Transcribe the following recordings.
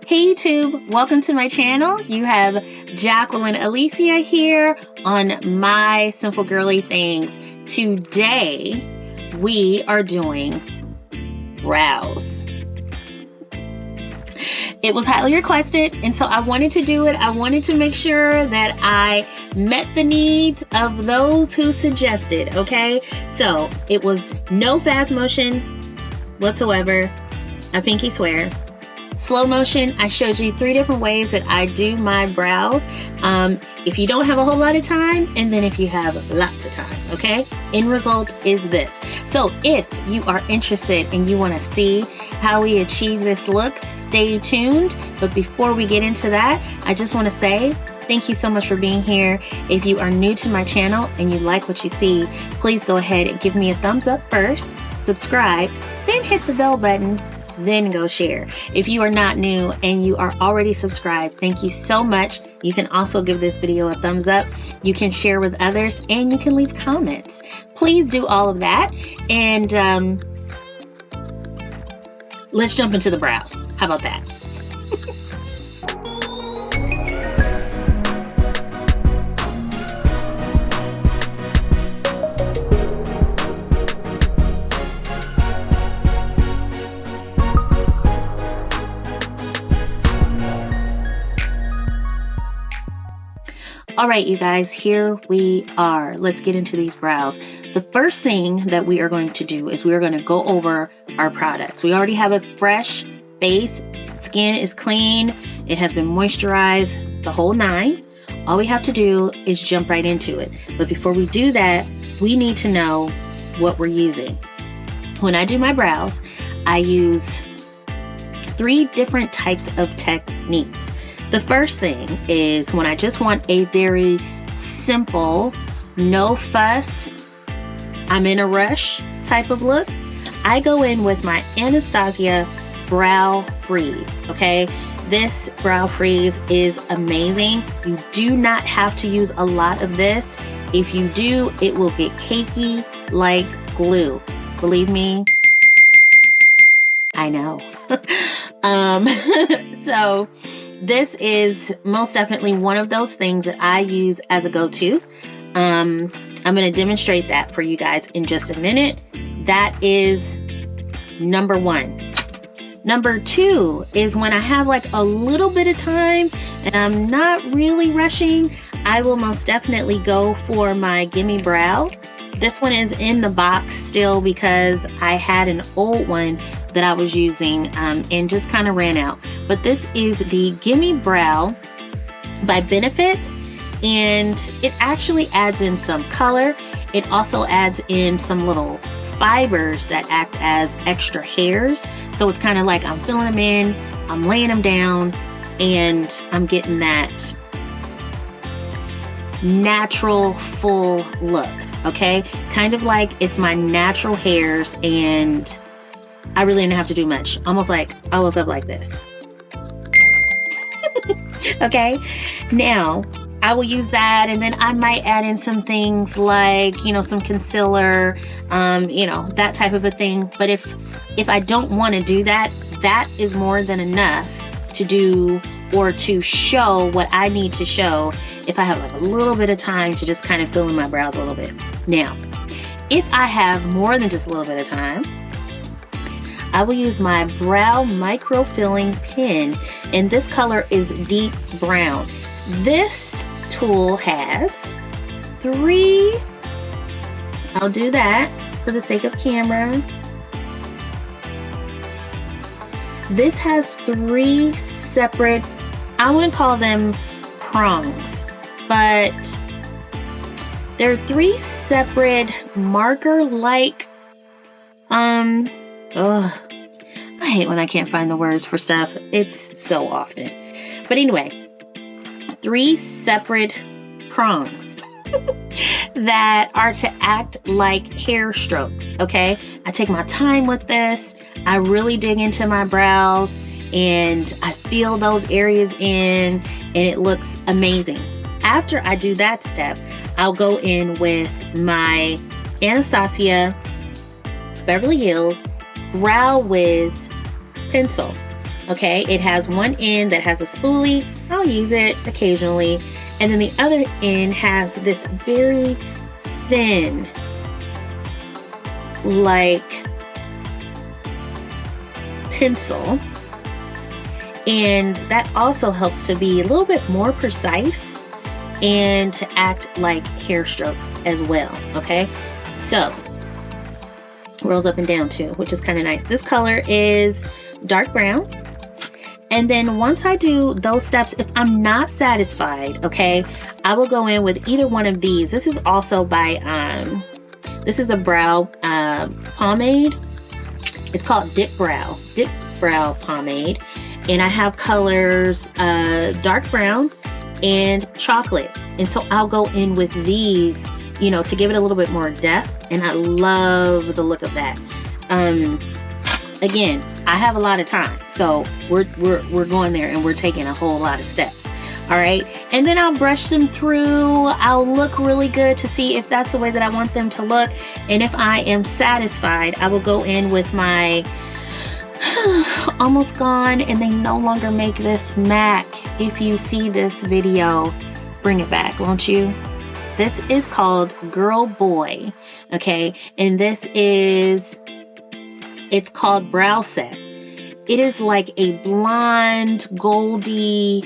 Hey YouTube, welcome to my channel. You have Jacqueline Alicia here on My Simple Girly Things. Today we are doing brows. It was highly requested, and so I wanted to do it. I wanted to make sure that I met the needs of those who suggested, okay? So it was no fast motion whatsoever, I pinky swear. Slow motion, I showed you 3 different ways that I do my brows. If you don't have a whole lot of time, and then if you have lots of time, okay? End result is this. So if you are interested and you want to see how we achieve this look, stay tuned. But before we get into that, I just want to say thank you so much for being here. If you are new to my channel and you like what you see, please go ahead and give me a thumbs up first, subscribe, then hit the bell button, then go share. If you are not new and you are already subscribed, thank you so much. You can also give this video a thumbs up. You can share with others and you can leave comments. Please do all of that. And let's jump into the brows. How about that? All right, you guys, here we are. Let's get into these brows. The first thing that we are going to do is we are going to go over our products. We already have a fresh face. Skin is clean. It has been moisturized, the whole 9. All we have to do is jump right into it. But before we do that, we need to know what we're using. When I do my brows, I use 3 different types of techniques. The first thing is when I just want a very simple, no fuss, I'm in a rush type of look, I go in with my Anastasia Brow Freeze, okay? This Brow Freeze is amazing. You do not have to use a lot of this. If you do, it will get cakey like glue. Believe me, I know. So this is most definitely one of those things that I use as a go-to. I'm going to demonstrate that for you guys in just a minute. That is number 1. Number 2 is when I have like a little bit of time and I'm not really rushing, I will most definitely go for my Gimme Brow. This one is in the box still because I had an old one that I was using and just kind of ran out. But this is the Gimme Brow by Benefits, and it actually adds in some color. It also adds in some little fibers that act as extra hairs. So it's kind of like I'm filling them in, I'm laying them down, and I'm getting that natural full look, okay? Kind of like it's my natural hairs and I really didn't have to do much. Almost like I woke up like this. Okay, now I will use that, and then I might add in some things like, you know, some concealer, you know, that type of a thing. But if I don't want to do that, that is more than enough to do or to show what I need to show if I have like a little bit of time to just kind of fill in my brows a little bit. Now, if I have more than just a little bit of time, I will use my brow microfilling pen, and this color is deep brown. This tool has 3, I'll do that for the sake of camera. This has 3 separate, I wouldn't call them prongs, but they're 3 separate marker-like, I hate when I can't find the words for stuff. It's so often. But anyway, 3 separate prongs that are to act like hair strokes, okay? I take my time with this. I really dig into my brows and I feel those areas in, and it looks amazing. After I do that step, I'll go in with my Anastasia Beverly Hills Brow Whiz pencil. Okay, it has one end that has a spoolie. I'll use it occasionally. And then the other end has this very thin, like, pencil. And that also helps to be a little bit more precise and to act like hair strokes as well. Okay, so rolls up and down too, which is kind of nice. This color is dark brown. And then once I do those steps, if I'm not satisfied, okay, I will go in with either one of these. This is also by, this is the brow pomade. It's called Dipbrow pomade. And I have colors dark brown and chocolate. And so I'll go in with these, you know, to give it a little bit more depth. And I love the look of that. Again, I have a lot of time, so we're going there and we're taking a whole lot of steps. All right, and then I'll brush them through. I'll look really good to see if that's the way that I want them to look. And if I am satisfied, I will go in with my almost gone, and they no longer make this MAC. If you see this video, bring it back, won't you? This is called GirlBoy, okay? And this is, it's called Brow Set. It is like a blonde, goldy,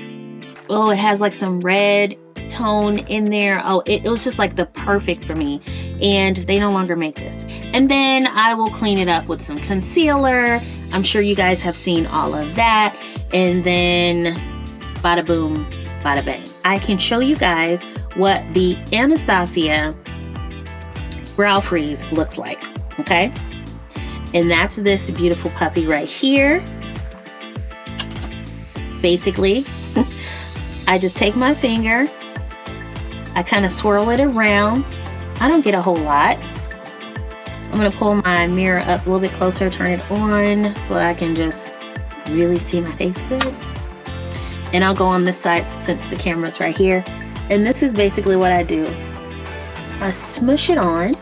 oh, it has like some red tone in there. Oh, it was just like the perfect for me. And they no longer make this. And then I will clean it up with some concealer. I'm sure you guys have seen all of that. And then bada boom, bada bang. I can show you guys what the Anastasia brow freeze looks like, okay? And that's this beautiful puppy right here. Basically, I just take my finger, I kind of swirl it around. I don't get a whole lot. I'm gonna pull my mirror up a little bit closer, turn it on so that I can just really see my face good. And I'll go on this side since the camera's right here. And this is basically what I do. I smush it on.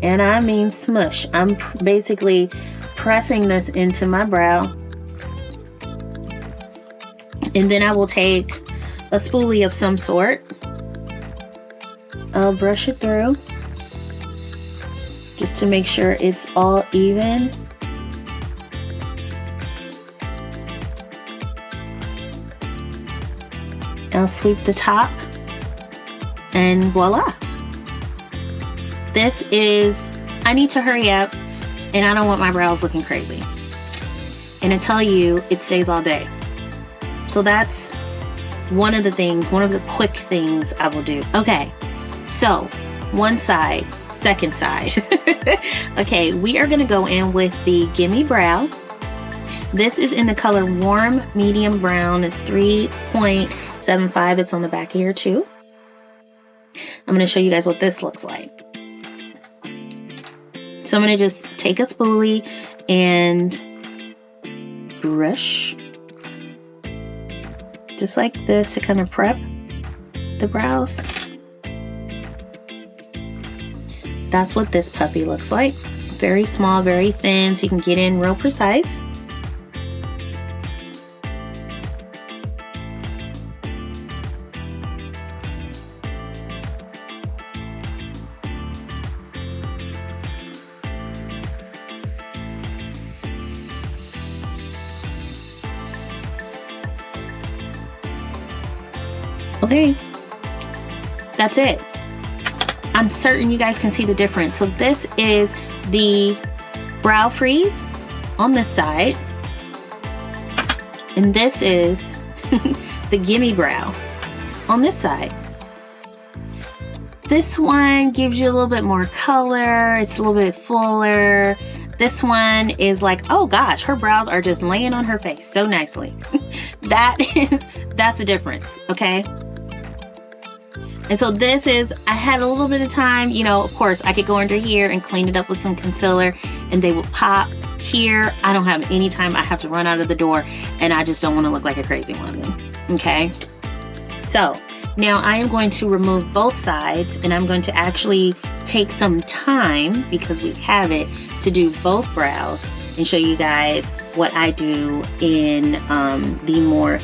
And I mean smush. I'm basically pressing this into my brow. And then I will take a spoolie of some sort. I'll brush it through just to make sure it's all even. I'll sweep the top and voila. This is, I need to hurry up and I don't want my brows looking crazy. And I tell you, it stays all day. So that's one of the things, one of the quick things I will do. Okay, so one side, second side. Okay, we are gonna go in with the Gimme Brow. This is in the color Warm Medium Brown. It's 3.75. It's on the back here too. I'm gonna show you guys what this looks like. So I'm gonna just take a spoolie and brush just like this to kind of prep the brows. That's what this puppy looks like. Very small, very thin, so you can get in real precise. Okay, that's it. I'm certain you guys can see the difference. So this is the brow freeze on this side, and this is the Gimme Brow on this side. This one gives you a little bit more color. It's a little bit fuller. This one is like, oh gosh, her brows are just laying on her face so nicely. That's the difference, okay? And so this is, I had a little bit of time, you know, of course I could go under here and clean it up with some concealer and they will pop. Here, I don't have any time. I have to run out of the door and I just don't want to look like a crazy woman, okay? So now I am going to remove both sides and I'm going to actually take some time, because we have it, to do both brows. and show you guys what I do in the more.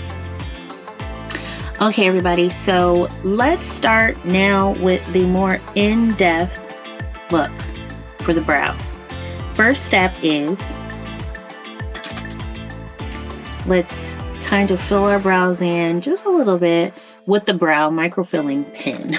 Okay, everybody, so let's start now with the more in-depth look for the brows. First step is, let's kind of fill our brows in just a little bit with the brow microfilling pen.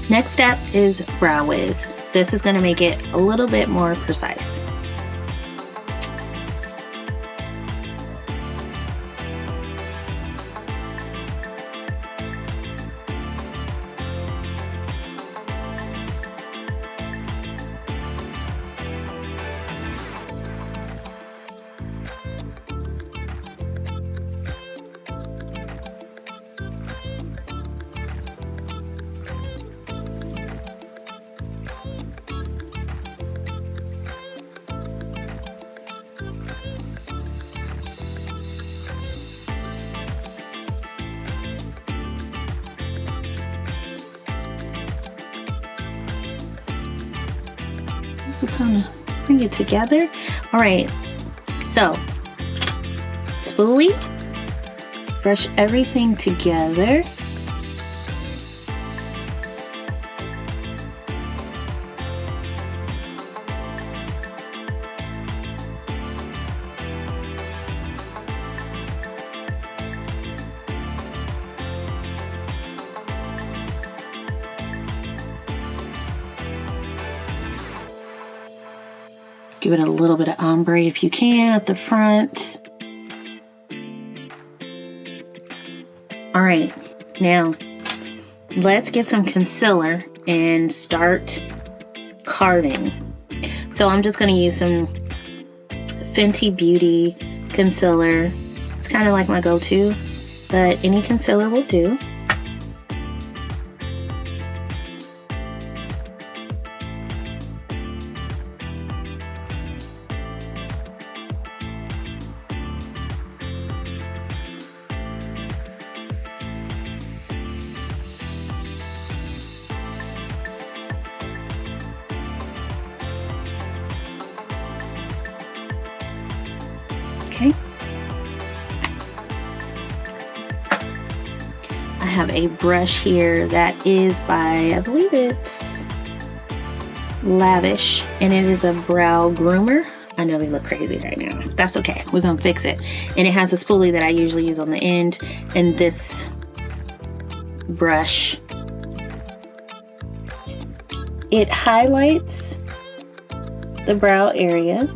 Next step is Brow Whiz. This is going to make it a little bit more precise. To kind of bring it together. All right, so spoolie, brush everything together. Give it a little bit of ombre if you can at the front. All right, now let's get some concealer and start carving. So I'm just going to use some Fenty Beauty concealer. It's kind of like my go-to, but any concealer will do. Okay. I have a brush here that is by, I believe it's Lavish, and it is a brow groomer. I know we look crazy right now. That's okay. We're gonna fix it. And it has a spoolie that I usually use on the end, and this brush, it highlights the brow area,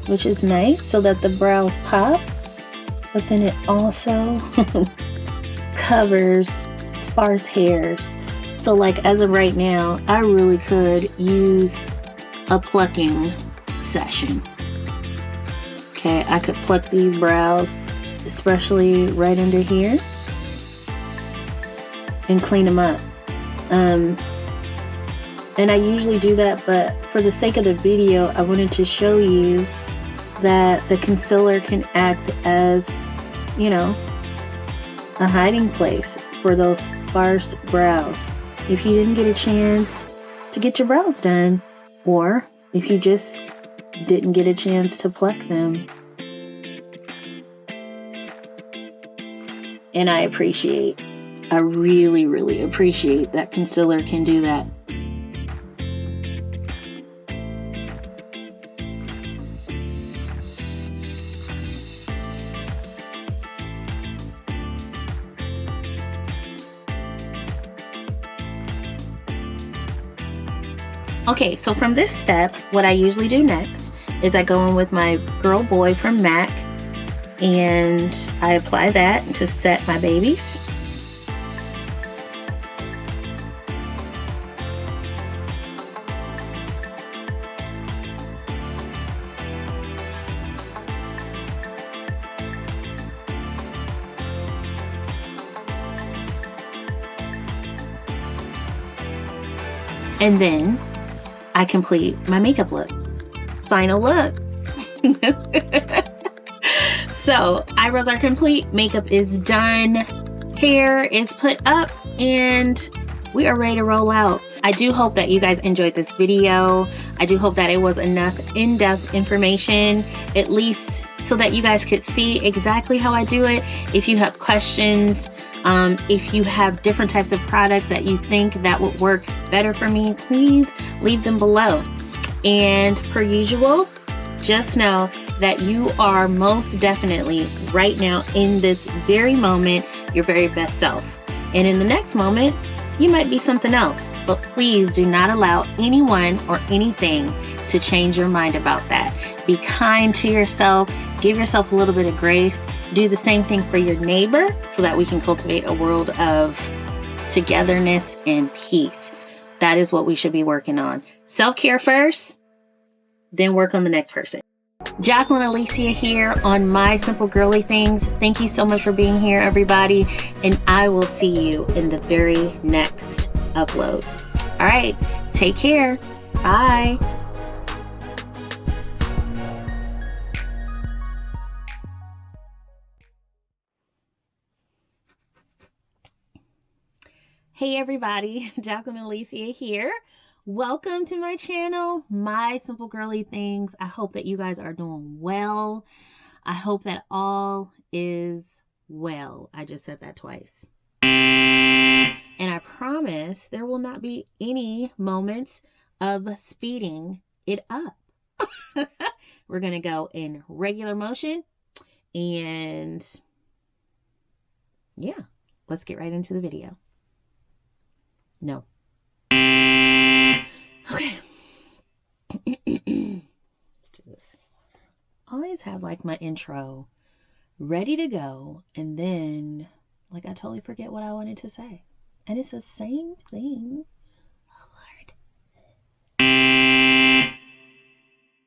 which is nice so that the brows pop, but then it also covers sparse hairs. So like as of right now, I really could use a plucking session. Okay, I could pluck these brows, especially right under here, and clean them up. And I usually do that, but for the sake of the video, I wanted to show you that the concealer can act as, you know, a hiding place for those sparse brows. If you didn't get a chance to get your brows done, or if you just didn't get a chance to pluck them. And I really, really appreciate that concealer can do that. Okay, so from this step, what I usually do next is I go in with my GirlBoy from MAC and I apply that to set my babies. And then I complete my makeup look. Final look. So eyebrows are complete, makeup is done, hair is put up, and we are ready to roll out. I do hope that you guys enjoyed this video. I do hope that it was enough in-depth information, at least so that you guys could see exactly how I do it. If you have questions, if you have different types of products that you think that would work better for me, please leave them below. And per usual, just know that you are most definitely right now in this very moment your very best self. And in the next moment, you might be something else, but please do not allow anyone or anything to change your mind about that. Be kind to yourself, give yourself a little bit of grace, do the same thing for your neighbor so that we can cultivate a world of togetherness and peace. That is what we should be working on. Self-care first, then work on the next person. Jacqueline Alicia here on My Simple Girly Things. Thank you so much for being here, everybody, and I will see you in the very next upload. All right, take care. Bye. Hey everybody, Jacqueline Alicia here. Welcome to my channel, My Simple Girly Things. I hope that you guys are doing well. I hope that all is well. I just said that twice. And I promise there will not be any moments of speeding it up. We're going to go in regular motion. And yeah, let's get right into the video. No. Okay. Let's do this. Always have like my intro ready to go, and then like I totally forget what I wanted to say. And it's the same thing